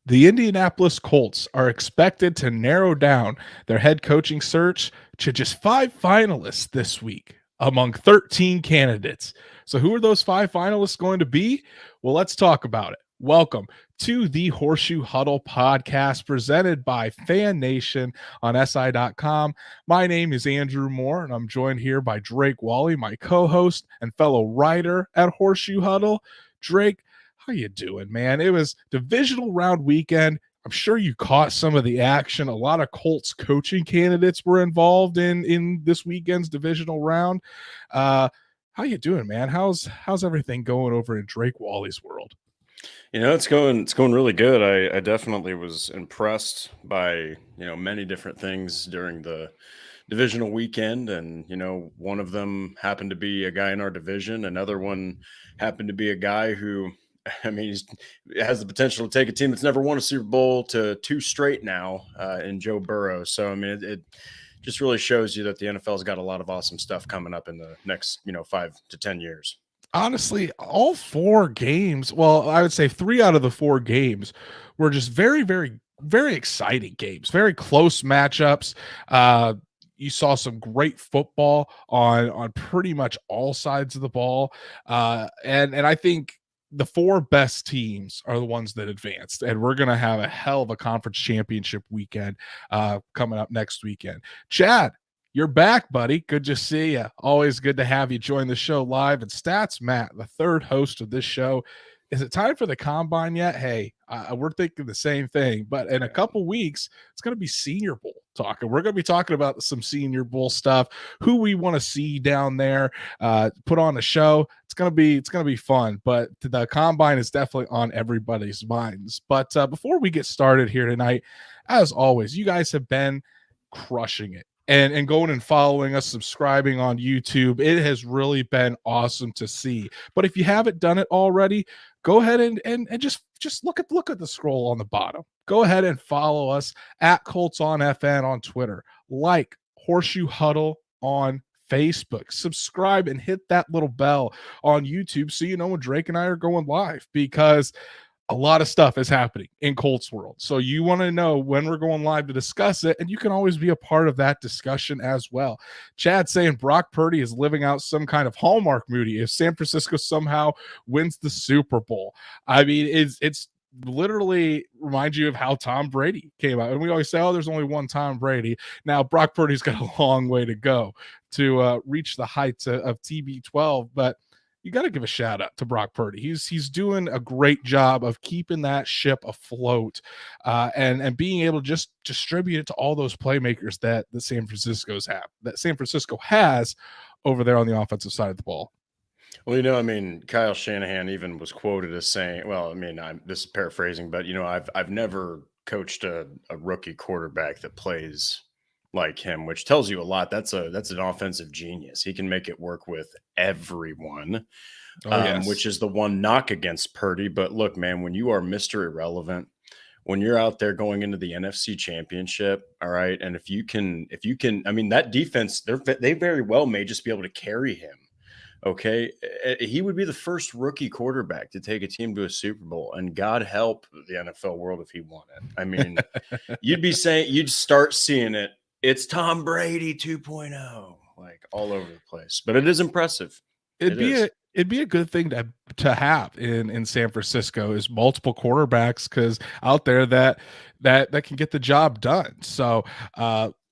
The Indianapolis Colts are expected to narrow down their head coaching search to just 5 finalists this week among 13 candidates. So, who are those 5 finalists going to be? Well, let's talk about it. Welcome to the Horseshoe Huddle podcast presented by Fan Nation on SI.com. My name is Andrew Moore, and I'm joined here by Drake Wally, my co-host and fellow writer at Horseshoe Huddle. Drake, how you doing, man? It was divisional round weekend. I'm sure you caught some of the action. A lot of Colts coaching candidates were involved in this weekend's divisional round. How you doing, man? How's everything going over in Drake Wally's world? You know, it's going really good. I definitely was impressed by, many different things during the divisional weekend. And, one of them happened to be a guy in our division. Another one happened to be a guy who, has the potential to take a team that's never won a Super Bowl to 2 straight now in Joe Burrow. So, it just really shows you that the NFL's got a lot of awesome stuff coming up in the next, 5 to 10 years. Honestly, all 4 games, well, I would say 3 out of the 4 games were just very, very, very exciting games, very close matchups. You saw some great football on pretty much all sides of the ball. And I think the 4 best teams are the ones that advanced, and we're going to have a hell of a conference championship weekend coming up next weekend. Chad, you're back, buddy. Good to see you. Always good to have you join the show live. And Stats Matt, the third host of this show. Is it time for the combine yet? Hey, we're thinking the same thing. But in a couple weeks, it's going to be Senior Bowl talk. And we're going to be talking about some Senior Bowl stuff, who we want to see down there, put on a show. It's going to be fun. But the combine is definitely on everybody's minds. But before we get started here tonight, as always, you guys have been crushing it. And going and following us, subscribing on YouTube. It has really been awesome to see. But if you haven't done it already, go ahead and just look at the scroll on the bottom. Go ahead and follow us at Colts on FN on Twitter. Like Horseshoe Huddle on Facebook. Subscribe and hit that little bell on YouTube so you know when Drake and I are going live, because a lot of stuff is happening in Colts world. So you want to know when we're going live to discuss it, and you can always be a part of that discussion as well. Chad saying Brock Purdy is living out some kind of Hallmark movie if San Francisco somehow wins the Super Bowl. I mean, it's literally reminds you of how Tom Brady came out. And we always say, oh, there's only one Tom Brady. Now, Brock Purdy's got a long way to go to reach the heights of TB12, but you got to give a shout out to Brock Purdy. He's doing a great job of keeping that ship afloat and being able to just distribute it to all those playmakers that San Francisco has over there on the offensive side of the ball. Well, Kyle Shanahan even was quoted as saying, this is paraphrasing, but I've never coached a rookie quarterback that plays like him, which tells you a lot. That's an offensive genius. He can make it work with everyone, which is the one knock against Purdy. But look, man, when you are Mr. Irrelevant, when you're out there going into the NFC Championship, all right, and if you can, that defense, they very well may just be able to carry him. Okay, he would be the first rookie quarterback to take a team to a Super Bowl, and God help the NFL world if he won it. You'd start seeing it. It's Tom Brady 2.0, like all over the place. But it is impressive. It'd be a good thing to have in San Francisco is multiple quarterbacks, because out there that can get the job done. So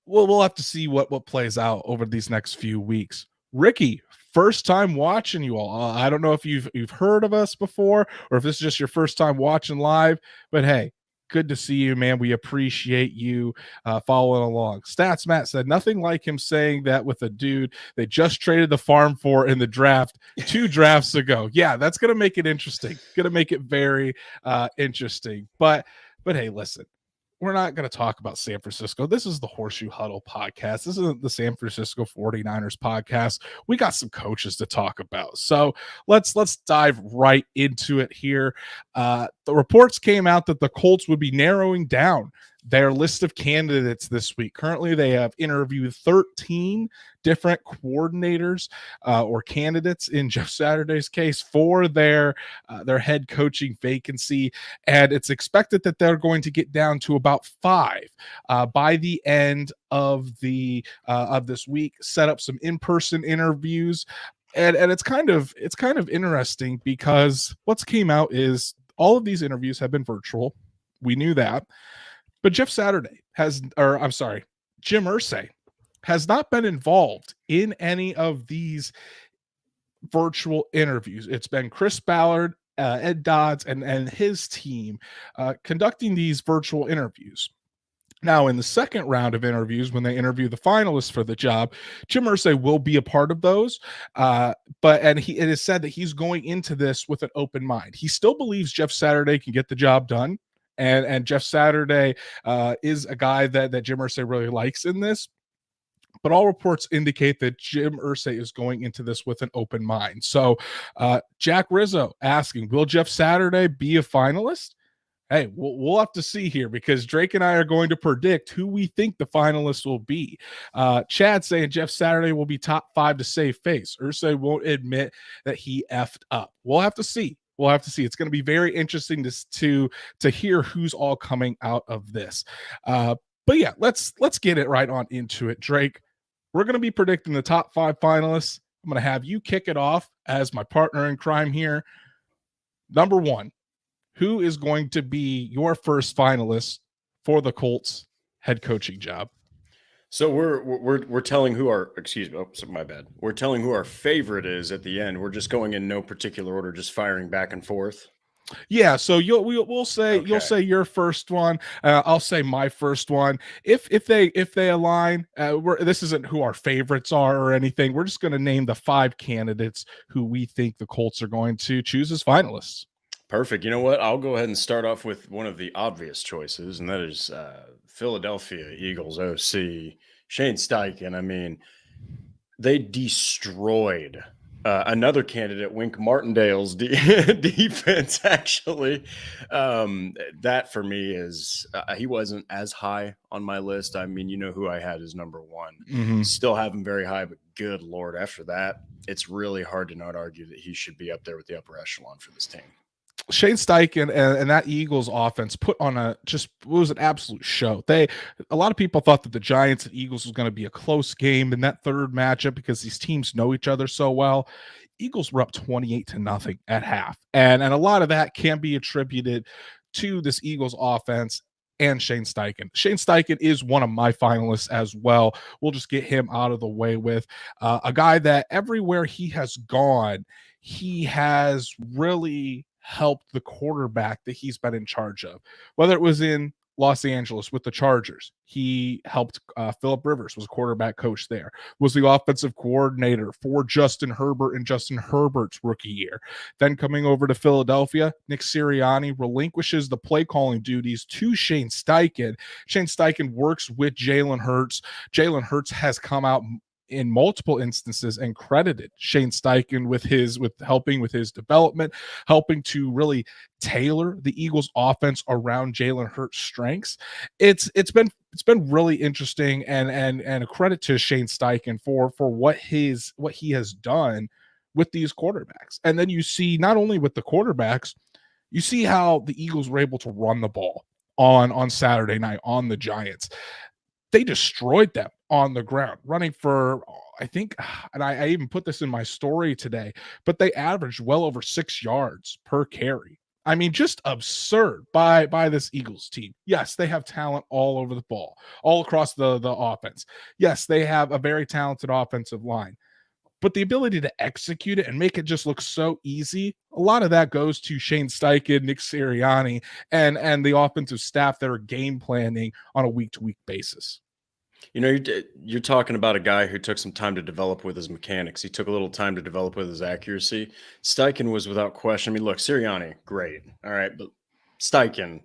we'll have to see what plays out over these next few weeks. Ricky, first time watching you all. I don't know if you've heard of us before or if this is just your first time watching live, but hey, good to see you, man. We appreciate you following along. Stats Matt said nothing like him saying that with a dude they just traded the farm for in the draft 2 drafts ago. Yeah, that's going to make it interesting. Going to make it very interesting. But hey, listen, we're not going to talk about San Francisco. This is the Horseshoe Huddle podcast. This isn't the San Francisco 49ers podcast. We got some coaches to talk about. So let's dive right into it here. The reports came out that the Colts would be narrowing down their list of candidates this week. Currently, they have interviewed 13 different coordinators or candidates in Jeff Saturday's case for their head coaching vacancy, and it's expected that they're going to get down to about 5 by the end of this week. Set up some in-person interviews, and it's kind of interesting because what's came out is all of these interviews have been virtual. We knew that. But Jim Irsay has not been involved in any of these virtual interviews. It's been Chris Ballard, Ed Dodds, and his team conducting these virtual interviews. Now, in the second round of interviews, when they interview the finalists for the job, Jim Irsay will be a part of those. It is said that he's going into this with an open mind. He still believes Jeff Saturday can get the job done. And Jeff Saturday is a guy that Jim Irsay really likes in this. But all reports indicate that Jim Irsay is going into this with an open mind. So Jack Rizzo asking, will Jeff Saturday be a finalist? Hey, we'll have to see here, because Drake and I are going to predict who we think the finalists will be. Chad saying Jeff Saturday will be top 5 to save face. Irsay won't admit that he effed up. We'll have to see. It's going to be very interesting to hear who's all coming out of this. But yeah, let's get it right on into it. Drake, we're going to be predicting the top 5 finalists. I'm going to have you kick it off as my partner in crime here. Number 1, who is going to be your first finalist for the Colts head coaching job? So we're telling who our my bad. We're telling who our favorite is at the end. We're just going in no particular order, just firing back and forth. Yeah, so we'll say Okay. You'll say your first one. I'll say my first one. If they align, this isn't who our favorites are or anything. We're just going to name the 5 candidates who we think the Colts are going to choose as finalists. Perfect. You know what? I'll go ahead and start off with one of the obvious choices, and that is Philadelphia Eagles OC Shane Steichen. I mean, they destroyed another candidate, Wink Martindale's defense. Actually, that for me is he wasn't as high on my list. I mean, you know who I had as number 1. Mm-hmm. Still have him very high, but good Lord, after that, it's really hard to not argue that he should be up there with the upper echelon for this team. Shane Steichen and that Eagles offense put on it was an absolute show. A lot of people thought that the Giants and Eagles was going to be a close game in that third matchup because these teams know each other so well. Eagles were up 28-0 at half. And a lot of that can be attributed to this Eagles offense and Shane Steichen. Shane Steichen is one of my finalists as well. We'll just get him out of the way with a guy that everywhere he has gone, he has really helped the quarterback that he's been in charge of, whether it was in Los Angeles with the Chargers. He helped Phillip Rivers, was a quarterback coach there, was the offensive coordinator for Justin Herbert and Justin Herbert's rookie year. Then coming over to Philadelphia, Nick Sirianni relinquishes the play calling duties to Shane Steichen. Shane Steichen works with Jalen Hurts. Jalen Hurts has come out in multiple instances and credited Shane Steichen with helping with his development, helping to really tailor the Eagles offense around Jalen Hurts' strengths. It's been really interesting and a credit to Shane Steichen for what he has done with these quarterbacks. And then you see not only with the quarterbacks, you see how the Eagles were able to run the ball on Saturday night on the Giants. They destroyed them on the ground, running for, I think, and I even put this in my story today, but they averaged well over 6 yards per carry. I mean, just absurd by this Eagles team. Yes, they have talent all over the ball, all across the offense. Yes, they have a very talented offensive line, but the ability to execute it and make it just look so easy, a lot of that goes to Shane Steichen, Nick Sirianni, and the offensive staff that are game planning on a week-to-week basis. You know, you're talking about a guy who took some time to develop with his mechanics. He took a little time to develop with his accuracy. Steichen was without question. I mean, look, Sirianni, great. All right. But Steichen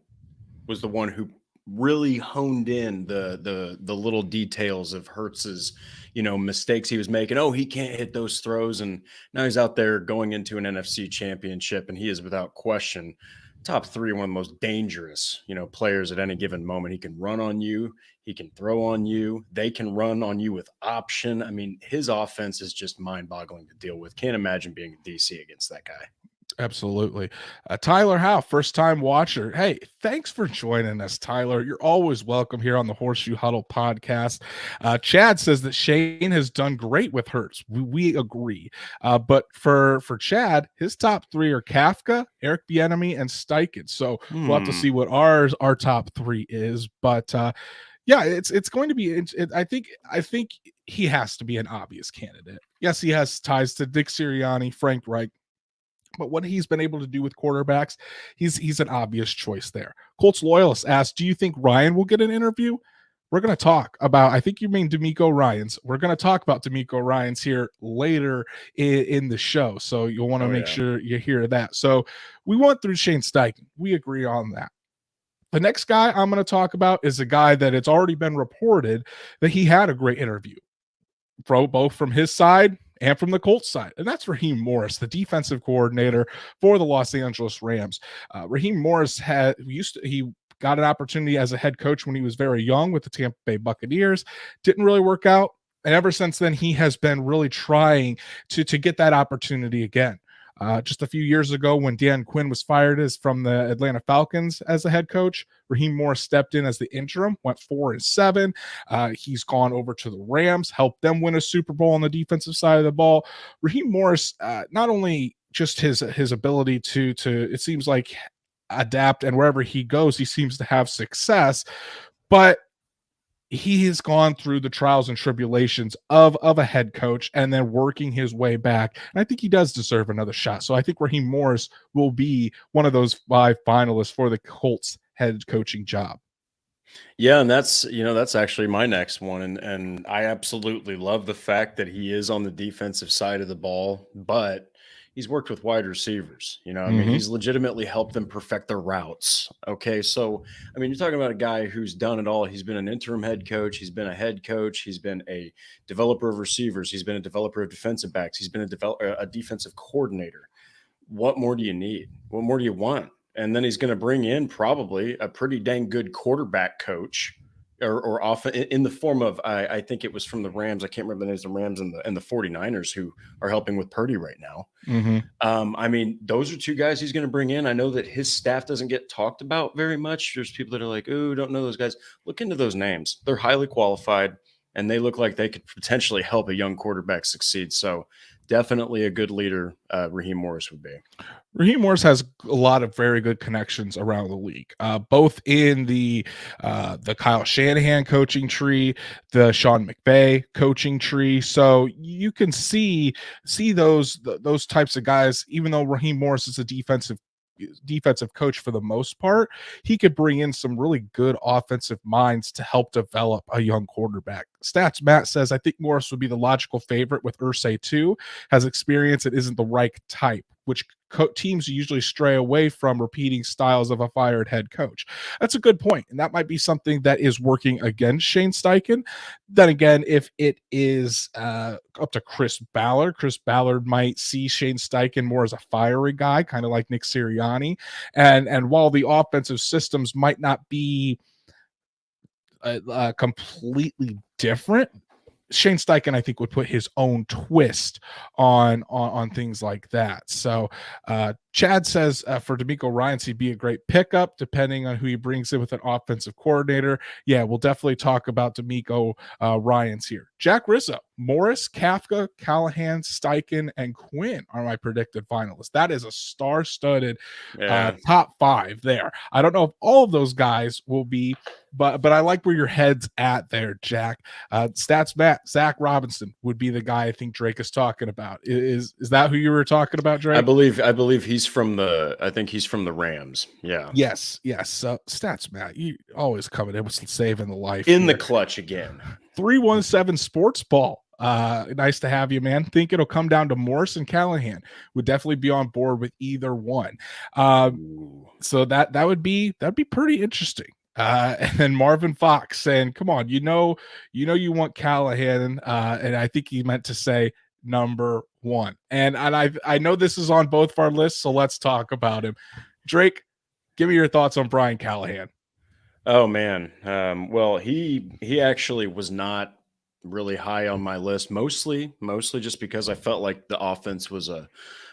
was the one who really honed in the little details of Hurts's, mistakes he was making. Oh, he can't hit those throws. And now he's out there going into an NFC championship, and he is without question top three, one of the most dangerous, players at any given moment. He can run on you. He can throw on you. They can run on you with option. I mean, his offense is just mind boggling to deal with. Can't imagine being a DC against that guy. Absolutely. Tyler Howe, first time watcher. Hey, thanks for joining us, Tyler. You're always welcome here on the Horseshoe Huddle podcast. Chad says that Shane has done great with Hurts. We agree. But for Chad, his top three are Kafka, Eric Bieniemy, and Steichen. So we'll have to see what our top three is. But yeah, it's going to be. I think he has to be an obvious candidate. Yes, he has ties to Dick Sirianni, Frank Reich. But what he's been able to do with quarterbacks, he's an obvious choice there. Colts loyalist asked, do you think Ryan will get an interview? We're going to talk about, I think you mean DeMeco Ryans. We're going to talk about DeMeco Ryans here later in the show. So you'll want to make sure you hear that. So we went through Shane Steichen. We agree on that. The next guy I'm going to talk about is a guy that it's already been reported that he had a great interview, both from his side and from the Colts side. And that's Raheem Morris, the defensive coordinator for the Los Angeles Rams. Raheem Morris he got an opportunity as a head coach when he was very young with the Tampa Bay Buccaneers. Didn't really work out. And ever since then, he has been really trying to get that opportunity again. Just a few years ago, when Dan Quinn was fired from the Atlanta Falcons as a head coach, Raheem Morris stepped in as the interim, went 4-7. He's gone over to the Rams, helped them win a Super Bowl on the defensive side of the ball. Raheem Morris, not only just his ability to it seems like adapt, and wherever he goes, he seems to have success, but he has gone through the trials and tribulations of a head coach and then working his way back. And I think he does deserve another shot. So I think Raheem Morris will be one of those 5 finalists for the Colts head coaching job. Yeah, and that's actually my next one. And I absolutely love the fact that he is on the defensive side of the ball, but he's worked with wide receivers. I mean, he's legitimately helped them perfect their routes. Okay. So, I mean, you're talking about a guy who's done it all. He's been an interim head coach. He's been a head coach. He's been a developer of receivers. He's been a developer of defensive backs. He's been a defensive coordinator. What more do you need? What more do you want? And then he's going to bring in probably a pretty dang good quarterback coach or often in the form of, I think it was from the Rams. I can't remember the names of the Rams and the 49ers who are helping with Purdy right now. I mean, those are 2 guys he's going to bring in. I know that his staff doesn't get talked about very much. There's people that are like, oh, don't know those guys. Look into those names. They're highly qualified and they look like they could potentially help a young quarterback succeed. So definitely a good leader, Raheem Morris would be. Raheem Morris has a lot of very good connections around the league, both in the Kyle Shanahan coaching tree, the Sean McVay coaching tree. So you can see those types of guys. Even though Raheem Morris is a defensive coach for the most part, he could bring in some really good offensive minds to help develop a young quarterback. Stats Matt says, I think Morris would be the logical favorite with Irsay too. Has experience, it isn't the right type, which teams usually stray away from repeating styles of a fired head coach. That's a good point, and that might be something that is working against Shane Steichen. Then again, if it is up to Chris Ballard might see Shane Steichen more as a fiery guy, kind of like Nick Sirianni. And while the offensive systems might not be completely different, Shane Steichen, I think, would put his own twist on things like that. So Chad says for DeMeco Ryans, he'd be a great pickup depending on who he brings in with an offensive coordinator. Yeah, we'll definitely talk about DeMeco Ryans here. Jack Rizzo, Morris, Kafka, Callahan, Steichen, and Quinn are my predicted finalists. That is a star-studded top 5 there. I don't know if all of those guys will be, but I like where your head's at there, Jack. Stats Matt, Zach Robinson would be the guy I think Drake is talking about. Is that who you were talking about, Drake? I believe he's from the Rams. Yeah. Yes. So Stats Matt, you always coming in with some saving the life in here. The clutch again. 317 Sports Ball. Nice to have you, man. Think it'll come down to Morris and Callahan. Would definitely be on board with either one. So that would be pretty interesting. And then Marvin Fox saying, come on, you want Callahan. And I think he meant to say number 1. And I know this is on both of our lists, so let's talk about him. Drake, Give me your thoughts on Brian Callahan. Oh man. Well, he actually was not really high on my list. Mostly just because I felt like the offense was a,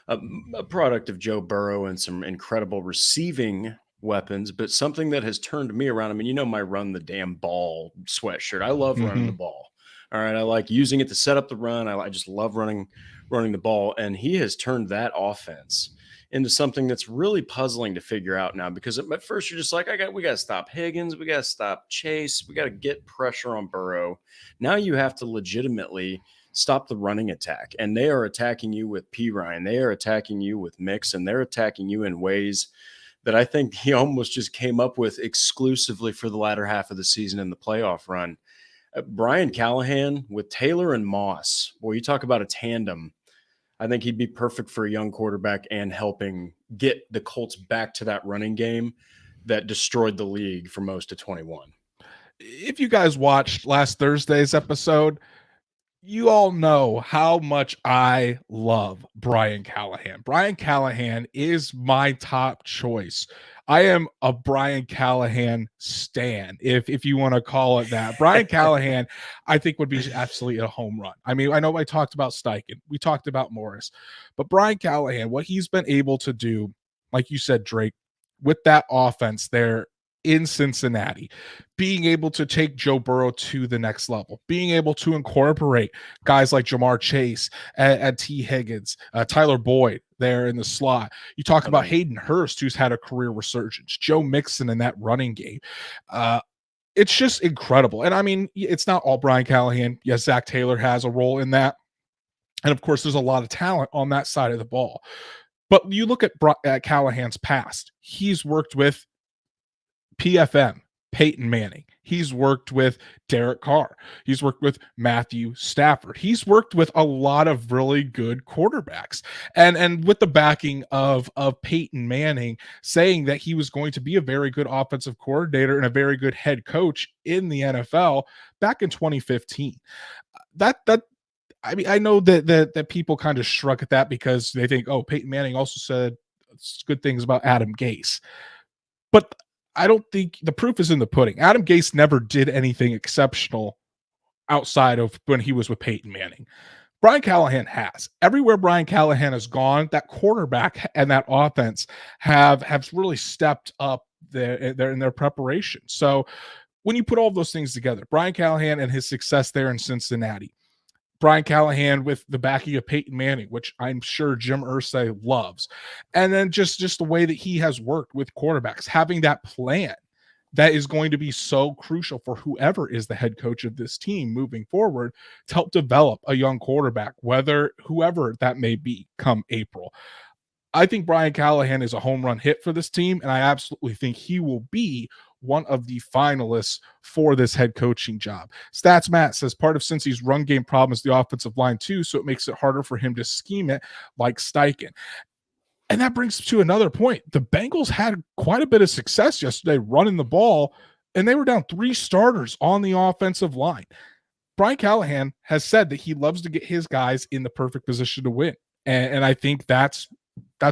a product of Joe Burrow and some incredible receiving weapons, but something that has turned me around. I mean, my run the damn ball sweatshirt. I love running the Mm-hmm. ball. All right, I like using it to set up the run. I just love running the ball, and he has turned that offense into something that's really puzzling to figure out now, because at first you're just like, we got to stop Higgins, we got to stop Chase, we got to get pressure on Burrow. Now you have to legitimately stop the running attack, and they are attacking you with P Ryan, they are attacking you with Mix, and they're attacking you in ways that I think he almost just came up with exclusively for the latter half of the season in the playoff run. Brian Callahan with Taylor and Moss, boy, you talk about a tandem. I think he'd be perfect for a young quarterback and helping get the Colts back to that running game that destroyed the league for most of 21. If you guys watched last Thursday's episode, you all know how much I love Brian Callahan. Brian Callahan is my top choice. I am a Brian Callahan stan, if you want to call it that. Brian Callahan, I think, would be absolutely a home run. I mean, I know I talked about Steichen, we talked about Morris, but Brian Callahan, what he's been able to do, like you said, Drake, with that offense there in Cincinnati, being able to take Joe Burrow to the next level, being able to incorporate guys like Jamar Chase and T. Higgins, Tyler Boyd there in the slot. You talk about Hayden Hurst, who's had a career resurgence, Joe Mixon in that running game. It's just incredible. And I mean, it's not all Brian Callahan. Yes, Zach Taylor has a role in that. And of course, there's a lot of talent on that side of the ball. But you look at Callahan's past, he's worked with PFM, Peyton Manning. He's worked with Derek Carr. He's worked with Matthew Stafford. He's worked with a lot of really good quarterbacks. And with the backing of Peyton Manning saying that he was going to be a very good offensive coordinator and a very good head coach in the NFL back in 2015. That I mean, I know that people kind of shrug at that because they think, oh, Peyton Manning also said good things about Adam Gase. But I don't think the proof is in the pudding. Adam Gase never did anything exceptional outside of when he was with Peyton Manning. Brian Callahan has. Everywhere Brian Callahan has gone, that quarterback and that offense have really stepped up in their preparation. So when you put all those things together, Brian Callahan and his success there in Cincinnati, Brian Callahan with the backing of Peyton Manning, which I'm sure Jim Irsay loves. And then just the way that he has worked with quarterbacks, having that plan that is going to be so crucial for whoever is the head coach of this team moving forward to help develop a young quarterback, whoever that may be come April. I think Brian Callahan is a home run hit for this team, and I absolutely think he will be one of the finalists for this head coaching job. Stats Matt says part of Cincy's run game problem is the offensive line too, so it makes it harder for him to scheme it like Steichen. And that brings to another point. The Bengals had quite a bit of success yesterday running the ball, and they were down 3 starters on the offensive line. Brian Callahan has said that he loves to get his guys in the perfect position to win. And I think that's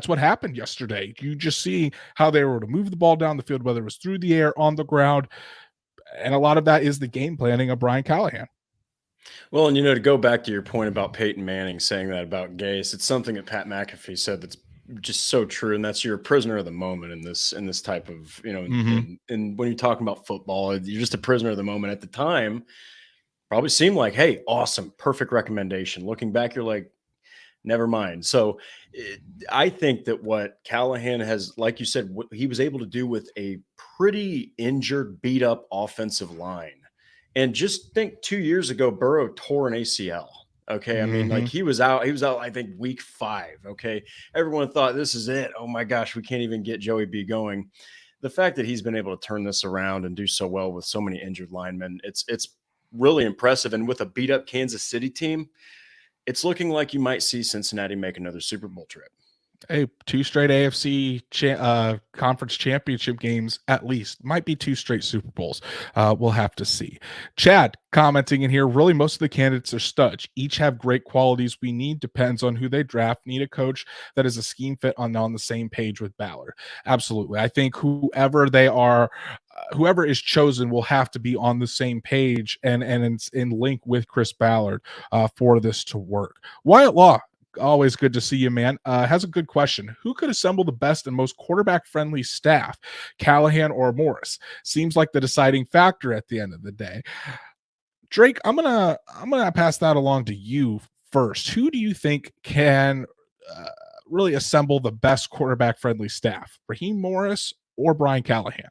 what happened yesterday. You just see how they were able to move the ball down the field, whether it was through the air, on the ground. And a lot of that is the game planning of Brian Callahan. Well, and to go back to your point about Peyton Manning saying that about Gase, it's something that Pat McAfee said that's just so true, and that's you're a prisoner of the moment in this type of and when you're talking about football, you're just a prisoner of the moment. At the time, probably seemed like, hey, awesome, perfect recommendation. Looking back, you're like, never mind. So I think that what Callahan has, like you said, what he was able to do with a pretty injured, beat up offensive line. And just think 2 years ago, Burrow tore an ACL. Okay. I mean, like he was out, I think week 5. Okay. Everyone thought this is it. Oh my gosh, we can't even get Joey B going. The fact that he's been able to turn this around and do so well with so many injured linemen, it's really impressive. And with a beat up Kansas City team, it's looking like you might see Cincinnati make another Super Bowl trip. Hey, two straight AFC conference championship games, at least. Might be two straight Super Bowls. We'll have to see. Chad commenting in here, really, most of the candidates are studs. Each have great qualities we need. Depends on who they draft. Need a coach that is a scheme fit on the same page with Ballard. Absolutely. I think whoever they are, whoever is chosen will have to be on the same page and in link with Chris Ballard for this to work. Wyatt Law, always good to see you, man. Has a good question. Who could assemble the best and most quarterback-friendly staff, Callahan or Morris? Seems like the deciding factor at the end of the day. Drake, I'm gonna pass that along to you first. Who do you think can really assemble the best quarterback-friendly staff, Raheem Morris or Brian Callahan?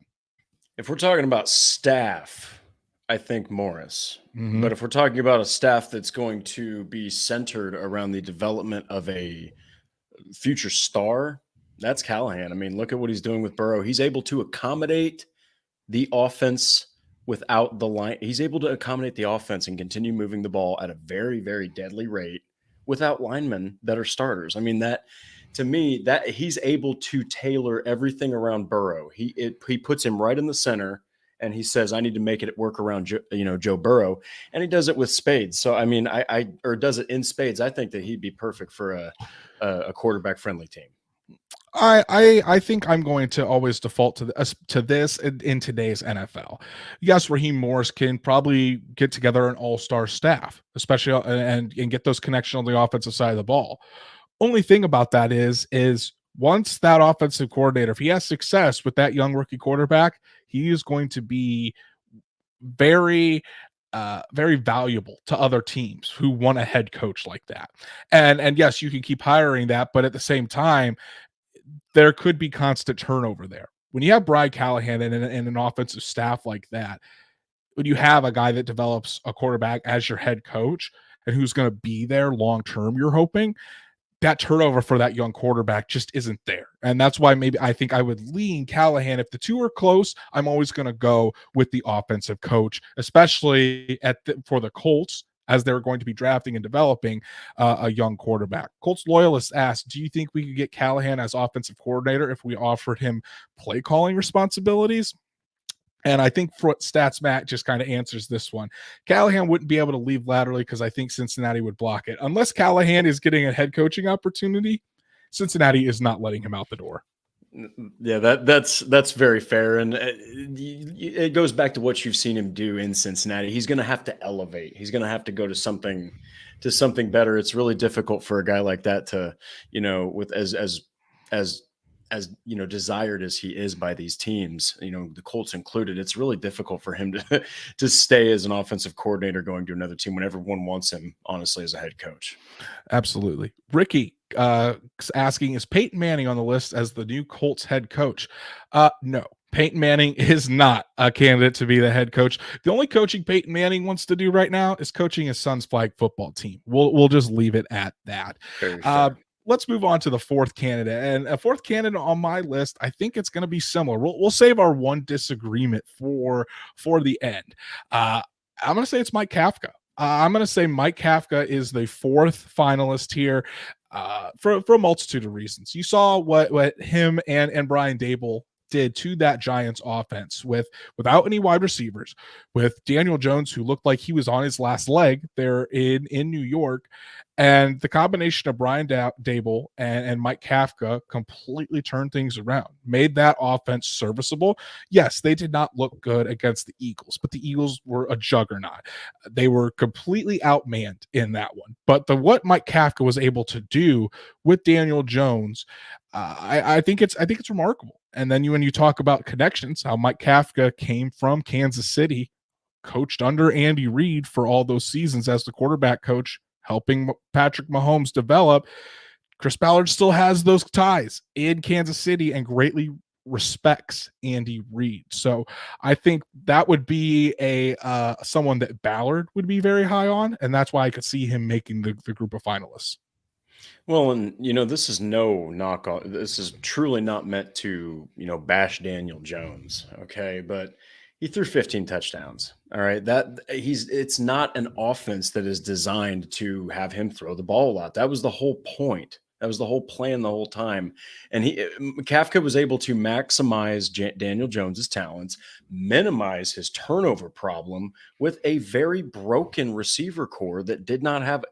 If we're talking about staff, I think Morris. Mm-hmm. But if we're talking about a staff that's going to be centered around the development of a future star, that's Callahan. I mean, look at what he's doing with Burrow. He's able to accommodate the offense without the line. He's able to accommodate the offense and continue moving the ball at a very, very deadly rate without linemen that are starters. I mean, that to me, that he's able to tailor everything around Burrow. He puts him right in the center, and he says, "I need to make it work around Joe Burrow," and he does it with spades. So I mean, or does it in spades. I think that he'd be perfect for a quarterback friendly team. I think I'm going to always default to this in today's NFL. Yes, Raheem Morris can probably get together an all-star staff, especially and get those connections on the offensive side of the ball. Only thing about that is once that offensive coordinator, if he has success with that young rookie quarterback, he is going to be very very valuable to other teams who want a head coach like that. And yes, you can keep hiring that, but at the same time, there could be constant turnover there. When you have Brian Callahan and an offensive staff like that, when you have a guy that develops a quarterback as your head coach and who's going to be there long term, you're hoping that turnover for that young quarterback just isn't there. And that's why maybe I think I would lean Callahan. If the two are close, I'm always going to go with the offensive coach, especially for the Colts, as they're going to be drafting and developing a young quarterback. Colts loyalists asked, do you think we could get Callahan as offensive coordinator if we offered him play calling responsibilities? And I think Stats Matt just kind of answers this one. Callahan wouldn't be able to leave laterally because I think Cincinnati would block it. Unless Callahan is getting a head coaching opportunity, Cincinnati is not letting him out the door. Yeah, that's very fair, and it goes back to what you've seen him do in Cincinnati. He's going to have to elevate. He's going to have to go to something better. It's really difficult for a guy like that to, with as desired as he is by these teams, the Colts included. It's really difficult for him to stay as an offensive coordinator going to another team when everyone wants him, honestly, as a head coach. Absolutely. Ricky asking, is Peyton Manning on the list as the new Colts head coach? No, Peyton Manning is not a candidate to be the head coach. The only coaching Peyton Manning wants to do right now is coaching his son's flag football team. We'll just leave it at that. Let's move on to the fourth candidate. And a fourth candidate on my list, I think it's going to be similar. We'll save our one disagreement for the end. I'm going to say it's Mike Kafka. I'm going to say Mike Kafka is the fourth finalist here for a multitude of reasons. You saw what him and Brian Dable did to that Giants offense without any wide receivers, with Daniel Jones, who looked like he was on his last leg there in New York. And the combination of Brian Dable and Mike Kafka completely turned things around, made that offense serviceable. Yes, they did not look good against the Eagles, but the Eagles were a juggernaut. They were completely outmanned in that one. But what Mike Kafka was able to do with Daniel Jones, I think it's remarkable. And then when you talk about connections, how Mike Kafka came from Kansas City, coached under Andy Reid for all those seasons as the quarterback coach, helping Patrick Mahomes develop. Chris Ballard still has those ties in Kansas City and greatly respects Andy Reid. So I think that would be someone that Ballard would be very high on, and that's why I could see him making the group of finalists. Well, and this is no knock on. This is truly not meant to bash Daniel Jones, okay? But he threw 15 touchdowns. All right, it's not an offense that is designed to have him throw the ball a lot. That was the whole point That was the whole plan the whole time. And Kafka was able to maximize Daniel Jones's talents, minimize his turnover problem with a very broken receiver core that did not have,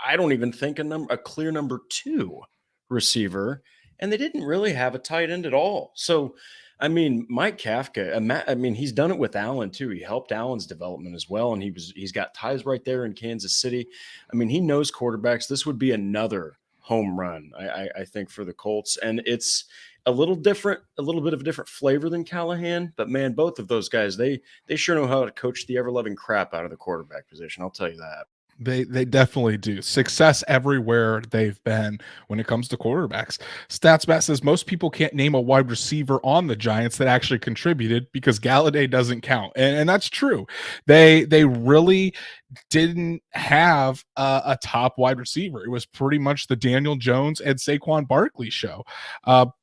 I don't even think, a clear number 2 receiver, and they didn't really have a tight end at all. So, I mean, Mike Kafka, I mean, he's done it with Allen too. He helped Allen's development as well, and he's got ties right there in Kansas City. I mean, he knows quarterbacks. This would be another home run, I think, for the Colts, and it's a little different, a little bit of a different flavor than Callahan. But man, both of those guys, they sure know how to coach the ever loving crap out of the quarterback position. I'll tell you that. They definitely do. Success everywhere they've been when it comes to quarterbacks. StatsBat says most people can't name a wide receiver on the Giants that actually contributed because Galladay doesn't count, and that's true. They really didn't have a top wide receiver. It was pretty much the Daniel Jones and Saquon Barkley show.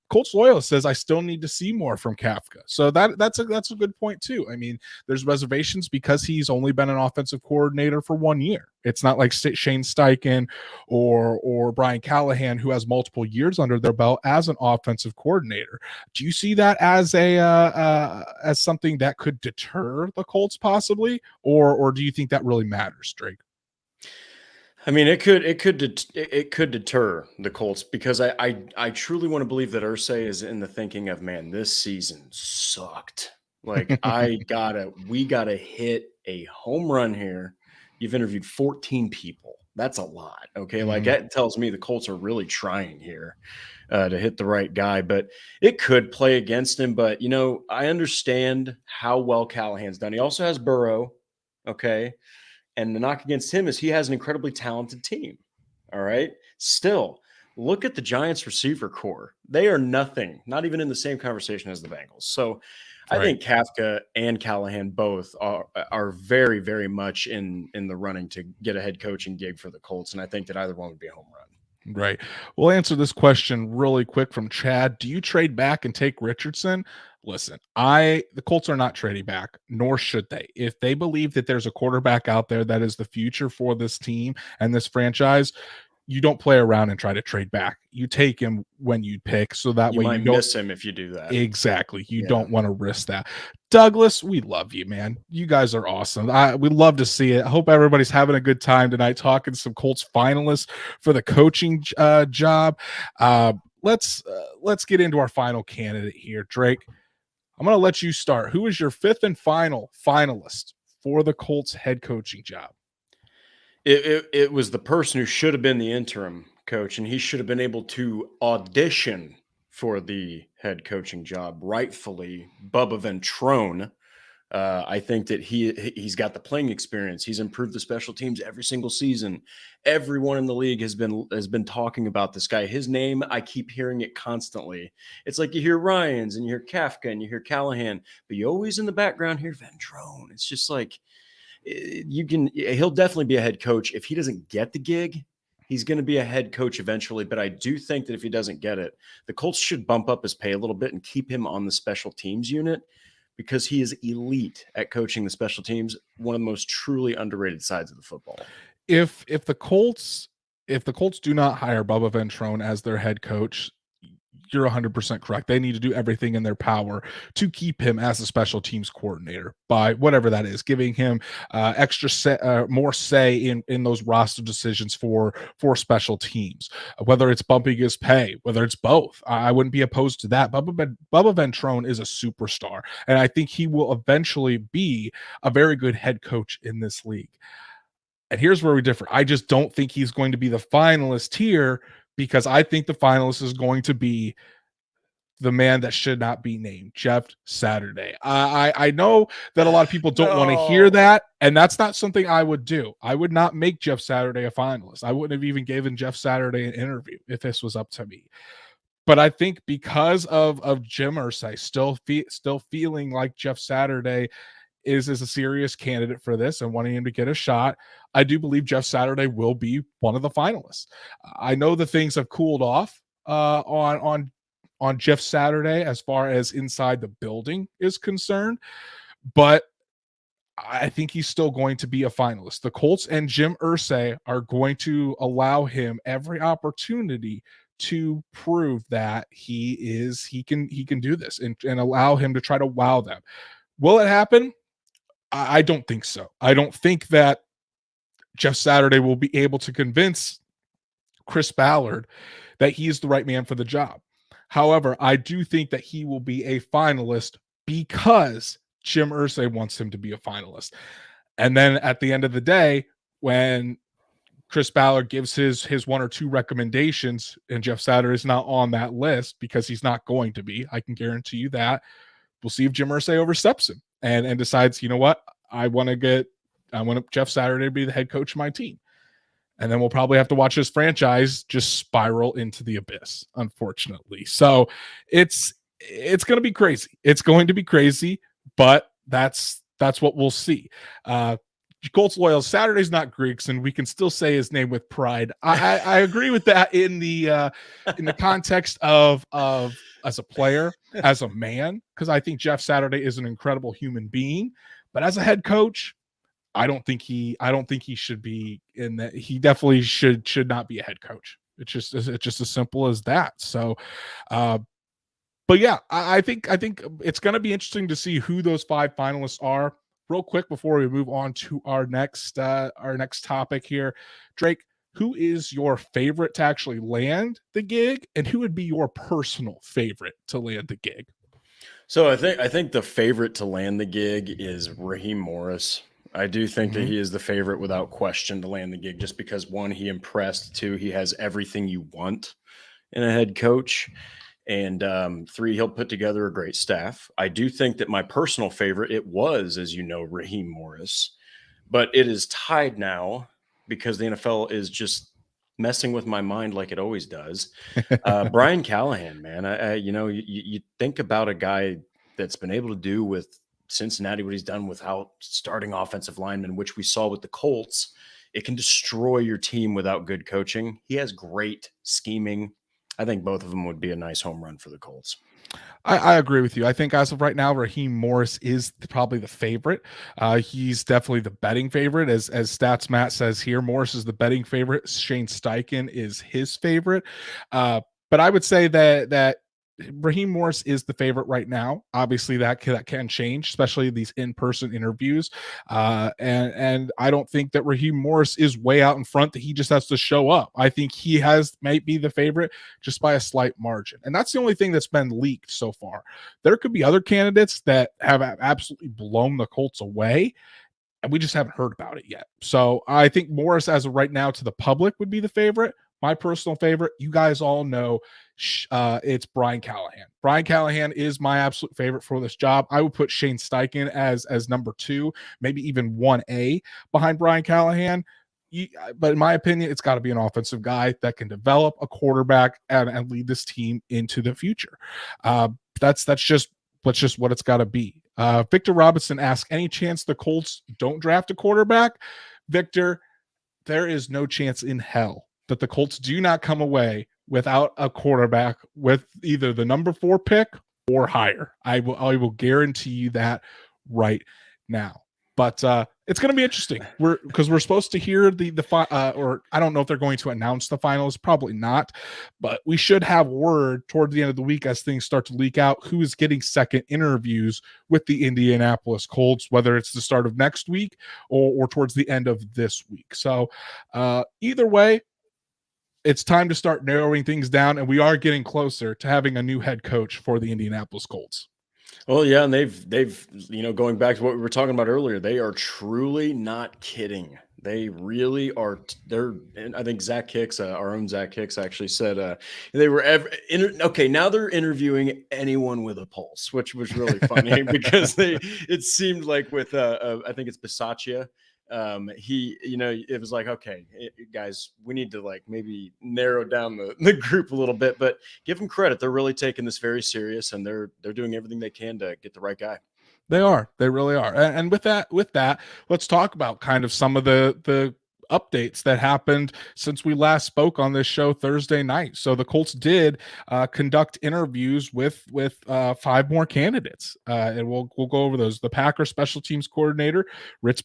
Colts Loyalist says I still need to see more from Kafka. So that's a good point too. I mean, there's reservations because he's only been an offensive coordinator for 1 year. It's not like Shane Steichen or Brian Callahan, who has multiple years under their belt as an offensive coordinator. Do you see that as as something that could deter the Colts possibly, or do you think that really matters, Drake? I mean, it could deter the Colts because I truly want to believe that Irsay is in the thinking of, man, this season sucked. Like we gotta hit a home run here. You've interviewed 14 people. That's a lot. Okay. Like that tells me the Colts are really trying here to hit the right guy, but it could play against him. But I understand how well Callahan's done. He also has Burrow. Okay. And the knock against him is he has an incredibly talented team. All right. Still, look at the Giants receiver core. They are nothing, not even in the same conversation as the Bengals. So I think Kafka and Callahan both are very, very much in the running to get a head coaching gig for the Colts. And I think that either one would be a home run. Right. We'll answer this question really quick from Chad. Do you trade back and take Richardson? Listen, the Colts are not trading back, nor should they. If they believe that there's a quarterback out there that is the future for this team and this franchise, you don't play around and try to trade back. You take him when you pick, so that you way might you don't miss him if you do that. Exactly. You don't want to risk that. Douglas, we love you, man. You guys are awesome. We love to see it. I hope everybody's having a good time tonight talking to some Colts finalists for the coaching job. Let's get into our final candidate here, Drake. I'm going to let you start. Who is your fifth and final finalist for the Colts head coaching job? It was the person who should have been the interim coach, and he should have been able to audition for the head coaching job rightfully. Bubba Ventrone. I think that he's got the playing experience. He's improved the special teams every single season. Everyone in the league has been talking about this guy. His name, I keep hearing it constantly. It's like you hear Ryans and you hear Kafka and you hear Callahan, but you always in the background hear Ventrone. It's just like he'll definitely be a head coach. If he doesn't get the gig, he's going to be a head coach eventually. But I do think that if he doesn't get it, the Colts should bump up his pay a little bit and keep him on the special teams unit, because he is elite at coaching the special teams, one of the most truly underrated sides of the football. If the Colts do not hire Bubba Ventrone as their head coach, you're 100% correct. They need to do everything in their power to keep him as a special teams coordinator by whatever that is, giving him more say in those roster decisions for special teams, whether it's bumping his pay, whether it's both. I wouldn't be opposed to that. Bubba Ventrone is a superstar, and I think he will eventually be a very good head coach in this league. And here's where we differ. I just don't think he's going to be the finalist here, because I think the finalist is going to be the man that should not be named, Jeff Saturday. I know that a lot of people don't want to hear that, and that's not something I would do. I would not make Jeff Saturday a finalist. I wouldn't have even given Jeff Saturday an interview if this was up to me. But I think because of Jim Irsay still feeling like Jeff Saturday is a serious candidate for this and wanting him to get a shot, I do believe Jeff Saturday will be one of the finalists. I know that things have cooled off on Jeff Saturday as far as inside the building is concerned, but I think he's still going to be a finalist. The Colts and Jim Irsay are going to allow him every opportunity to prove that he can do this, and allow him to try to wow them. Will it happen? I don't think so. I don't think that Jeff Saturday will be able to convince Chris Ballard that he is the right man for the job. However, I do think that he will be a finalist because Jim Irsay wants him to be a finalist. And then at the end of the day, when Chris Ballard gives his one or two recommendations, and Jeff Saturday is not on that list because he's not going to be, I can guarantee you that. We'll see if Jim Irsay oversteps him and decides, you know what, I want Jeff Saturday to be the head coach of my team. And then we'll probably have to watch this franchise just spiral into the abyss, unfortunately. So it's going to be crazy. It's going to be crazy, but that's what we'll see. Colts loyal, Saturday's not Greeks, and we can still say his name with pride. I agree with that in the context of as a player, as a man, because I think Jeff Saturday is an incredible human being, but as a head coach, I don't think he should be in that. He definitely should not be a head coach. It's just as simple as that. So, but yeah, I think it's going to be interesting to see who those 5 finalists are. Real quick before we move on to our next topic here, Drake, who is your favorite to actually land the gig, and who would be your personal favorite to land the gig? So I think the favorite to land the gig is Raheem Morris. I do think that he is the favorite without question to land the gig, just because 1, he impressed, 2, he has everything you want in a head coach, and 3, he'll put together a great staff. I do think that my personal favorite, it was, as you know, Raheem Morris, but it is tied now because the NFL is just messing with my mind like it always does. Brian Callahan, man, you think about a guy that's been able to do with Cincinnati what he's done without starting offensive linemen, which we saw with the Colts. It can destroy your team without good coaching. He has great scheming. I think both of them would be a nice home run for the Colts. I agree with you. I think as of right now, Raheem Morris is probably the favorite. He's definitely the betting favorite. As Stats Matt says here, Morris is the betting favorite. Shane Steichen is his favorite. But I would say that Raheem Morris is the favorite right now. Obviously, that can change, especially these in-person interviews. And I don't think that Raheem Morris is way out in front, that he just has to show up. I think he might be the favorite just by a slight margin. And that's the only thing that's been leaked so far. There could be other candidates that have absolutely blown the Colts away, and we just haven't heard about it yet. So I think Morris, as of right now, to the public would be the favorite. My personal favorite, you guys all know, it's Brian Callahan. Brian Callahan is my absolute favorite for this job. I would put Shane Steichen as number 2, maybe even 1A behind Brian Callahan. But in my opinion, it's got to be an offensive guy that can develop a quarterback and lead this team into the future. That's just what it's got to be. Victor Robinson asks, any chance the Colts don't draft a quarterback? Victor, there is no chance in hell that the Colts do not come away without a quarterback with either the number 4 pick or higher. I will guarantee you that right now. But it's going to be interesting. Because we're supposed to hear or I don't know if they're going to announce the finals, probably not. But we should have word toward the end of the week as things start to leak out who is getting second interviews with the Indianapolis Colts, whether it's the start of next week or towards the end of this week. So either way, it's time to start narrowing things down, and we are getting closer to having a new head coach for the Indianapolis Colts. Well, yeah, and they've going back to what we were talking about earlier, they are truly not kidding. They really are. And I think Zach Hicks, our own Zach Hicks, actually said they were okay. Now they're interviewing anyone with a pulse, which was really funny because it seemed like with I think it's Bisaccia. It was like, okay, guys, we need to maybe narrow down the group a little bit, but give them credit. They're really taking this very serious, and they're doing everything they can to get the right guy. They really are. And with that, let's talk about kind of some of the updates that happened since we last spoke on this show Thursday night. So the Colts did conduct interviews with 5 more candidates, and we'll go over those. The Packers special teams coordinator Rich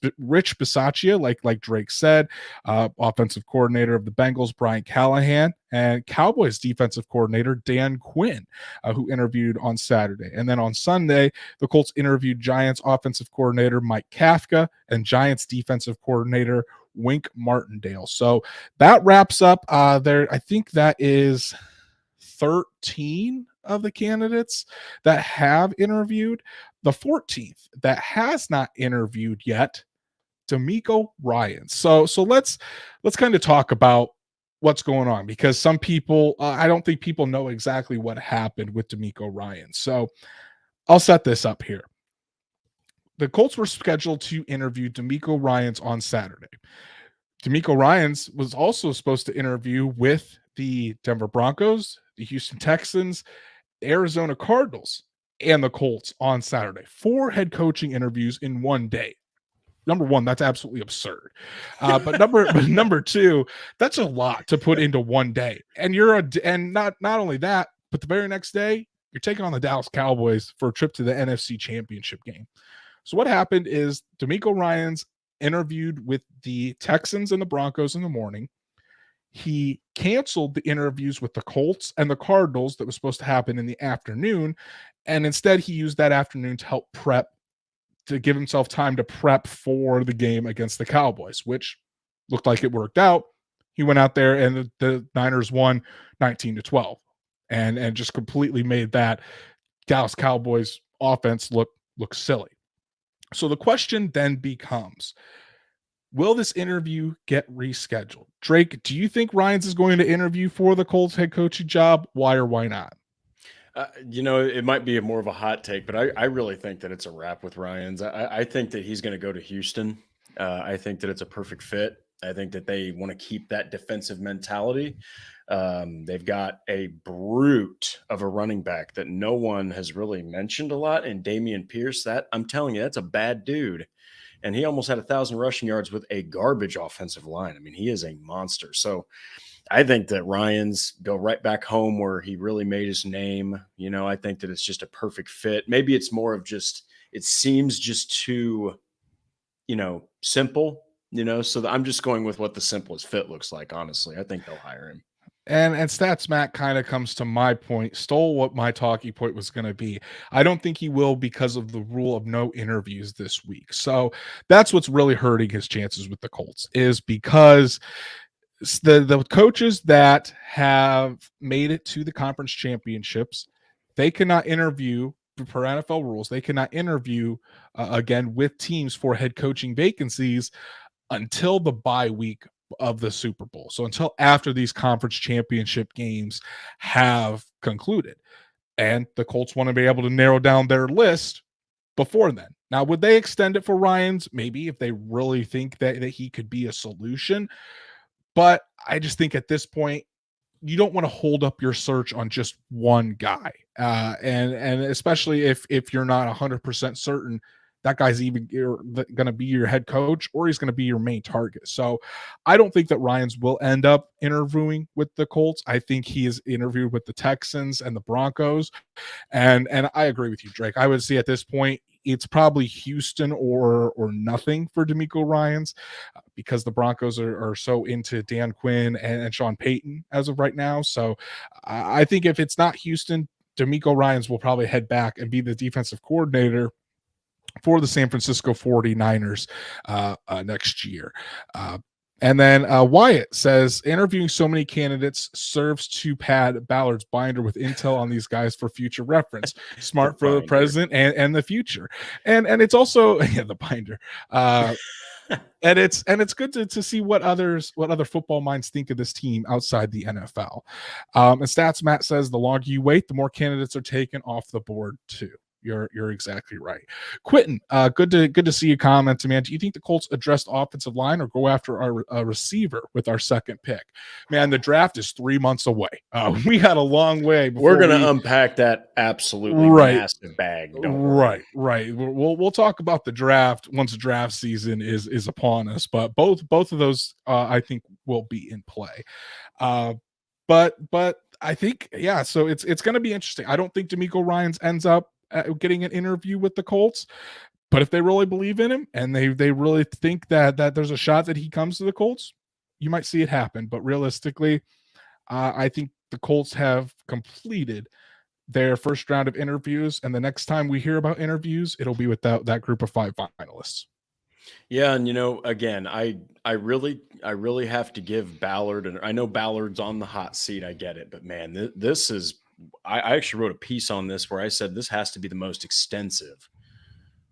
Bisaccia, like Drake said, offensive coordinator of the Bengals Brian Callahan, and Cowboys defensive coordinator Dan Quinn, who interviewed on Saturday. And then on Sunday, the Colts interviewed Giants offensive coordinator Mike Kafka and Giants defensive coordinator Wink Martindale. So that wraps up there. I think that is 13 of the candidates that have interviewed. The 14th that has not interviewed yet, DeMeco Ryans. So let's kind of talk about what's going on, because some people, I don't think people know exactly what happened with DeMeco Ryans. So I'll set this up here. The Colts were scheduled to interview DeMeco Ryans on Saturday. DeMeco Ryans was also supposed to interview with the Denver Broncos, the Houston Texans, Arizona Cardinals, and the Colts on Saturday. 4 head coaching interviews in one day. Number one, that's absolutely absurd. But number two, that's a lot to put into one day. And not only that, but the very next day, you're taking on the Dallas Cowboys for a trip to the NFC Championship game. So what happened is DeMeco Ryans interviewed with the Texans and the Broncos in the morning. He canceled the interviews with the Colts and the Cardinals that was supposed to happen in the afternoon. And instead, he used that afternoon to give himself time to prep for the game against the Cowboys, which looked like it worked out. He went out there and the Niners won 19-12 and just completely made that Dallas Cowboys offense look silly. So the question then becomes, will this interview get rescheduled? Drake, do you think Ryans is going to interview for the Colts head coaching job? Why or why not? It might be more of a hot take, but I really think that it's a wrap with Ryans. I think that he's going to go to Houston. I think that it's a perfect fit. I think that they want to keep that defensive mentality. They've got a brute of a running back that no one has really mentioned a lot, and Dameon Pierce. That, I'm telling you, that's a bad dude. And he almost had 1,000 rushing yards with a garbage offensive line. I mean, he is a monster. So I think that Ryans go right back home where he really made his name. I think that it's just a perfect fit. Maybe it's more of just, it seems just too, simple, so I'm just going with what the simplest fit looks like. Honestly, I think they'll hire him. And Stats Matt kind of comes to my point, stole what my talking point was going to be. I don't think he will because of the rule of no interviews this week. So that's what's really hurting his chances with the Colts, is because the coaches that have made it to the conference championships, they cannot interview per NFL rules. They cannot interview again with teams for head coaching vacancies until the bye week of the Super Bowl. So until after these conference championship games have concluded. And the Colts want to be able to narrow down their list before then. Now, would they extend it for Ryans? Maybe, if they really think that he could be a solution. But I just think at this point, you don't want to hold up your search on just one guy. And especially if you're not 100% certain that guy's even going to be your head coach or he's going to be your main target. So I don't think that Ryans will end up interviewing with the Colts. I think he is interviewed with the Texans and the Broncos. And I agree with you, Drake. I would say at this point, it's probably Houston or nothing for DeMeco Ryans, because the Broncos are so into Dan Quinn and Sean Payton as of right now. So I think if it's not Houston, DeMeco Ryans will probably head back and be the defensive coordinator for the San Francisco 49ers next year. And then Wyatt says, interviewing so many candidates serves to pad Ballard's binder with intel on these guys for future reference. Smart for the present and the future. And it's also the binder. And it's good to see what other football minds think of this team outside the NFL. And Stats Matt says, the longer you wait, the more candidates are taken off the board too. You're exactly right. Quentin, good to see you commenting, man. Do you think the Colts address the offensive line or go after our receiver with our second pick? Man, the draft is 3 months away. We got a long way before we're going to unpack that absolutely right. massive bag. Don't worry. Right. We'll talk about the draft once draft season is upon us. But both of those, I think, will be in play. But I think, yeah. So it's going to be interesting. I don't think DeMeco Ryans ends up getting an interview with the Colts. But if they really believe in him and they really think that there's a shot that he comes to the Colts, you might see it happen. But realistically, I think the Colts have completed their first round of interviews, and the next time we hear about interviews, it'll be with that group of 5 finalists. Yeah, and again, I really have to give Ballard, and I know Ballard's on the hot seat. I get it, but man, this is. I actually wrote a piece on this where I said this has to be the most extensive,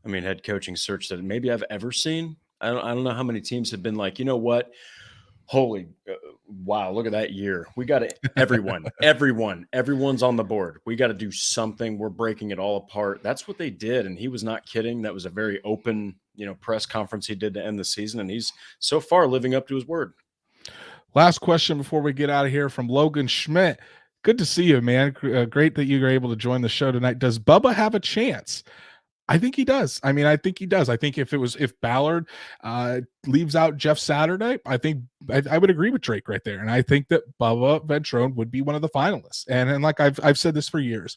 head coaching search that maybe I've ever seen. I don't know how many teams have been like, you know what? Holy wow, look at that year. We got to everyone's on the board. We got to do something. We're breaking it all apart. That's what they did. And he was not kidding. That was a very open, press conference he did to end the season. And he's so far living up to his word. Last question before we get out of here from Logan Schmidt. Good to see you, man. Great that you were able to join the show tonight. Does Bubba have a chance? I think he does. I think he does. I think if Ballard leaves out Jeff Saturday, I think I would agree with Drake right there. And I think that Bubba Ventrone would be one of the finalists. And like I've said this for years,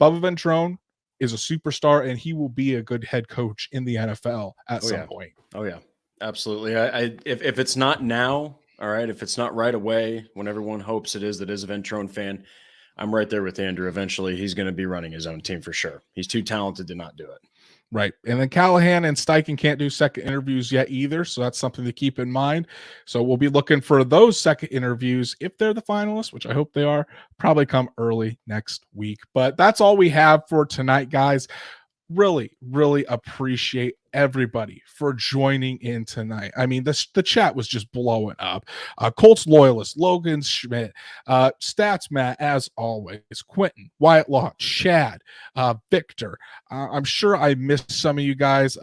Bubba Ventrone is a superstar and he will be a good head coach in the NFL at some point. Oh yeah, absolutely. If it's not now, all right, if it's not right away, when everyone hopes it is, that is a Ventrone fan, I'm right there with Andrew. Eventually, he's going to be running his own team for sure. He's too talented to not do it. Right. And then Callahan and Steichen can't do second interviews yet either. So that's something to keep in mind. So we'll be looking for those second interviews. If they're the finalists, which I hope they are, probably come early next week. But that's all we have for tonight, guys. Really, really appreciate everybody for joining in tonight. The chat was just blowing up. Colts loyalist, Logan Schmidt, Stats Matt, as always, Quentin, Wyatt Law, Chad, Victor. I'm sure I missed some of you guys,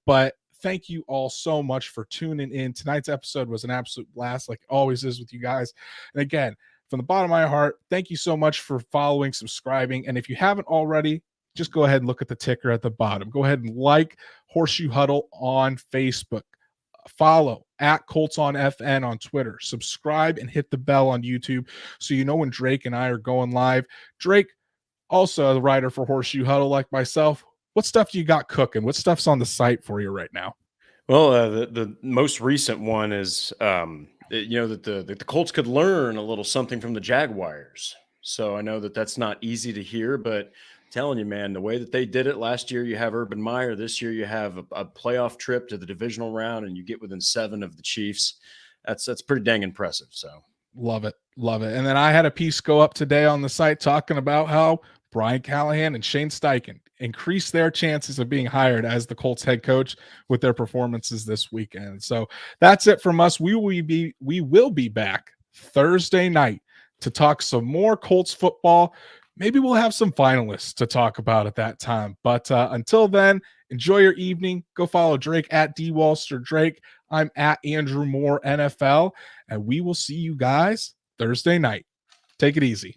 but thank you all so much for tuning in. Tonight's episode was an absolute blast, like it always is with you guys. And again, from the bottom of my heart, thank you so much for following, subscribing. And if you haven't already, just go ahead and look at the ticker at the bottom. Go ahead and like Horseshoe Huddle on Facebook. Follow at Colts on FN on Twitter. Subscribe and hit the bell on YouTube so you know when Drake and I are going live. Drake, also a writer for Horseshoe Huddle like myself. What stuff you got cooking? What stuff's on the site for you right now? Well, the most recent one is, that the Colts could learn a little something from the Jaguars. So I know that's not easy to hear, but telling you, man, the way that they did it last year, you have Urban Meyer. This year, you have a playoff trip to the divisional round, and you get within 7 of the Chiefs. That's pretty dang impressive. So love it. And then I had a piece go up today on the site talking about how Brian Callahan and Shane Steichen increase their chances of being hired as the Colts head coach with their performances this weekend. So that's it from us. We will be back Thursday night to talk some more Colts football. Maybe we'll have some finalists to talk about at that time. But until then, enjoy your evening. Go follow Drake at DWalsterDrake. I'm at Andrew Moore NFL, and we will see you guys Thursday night. Take it easy.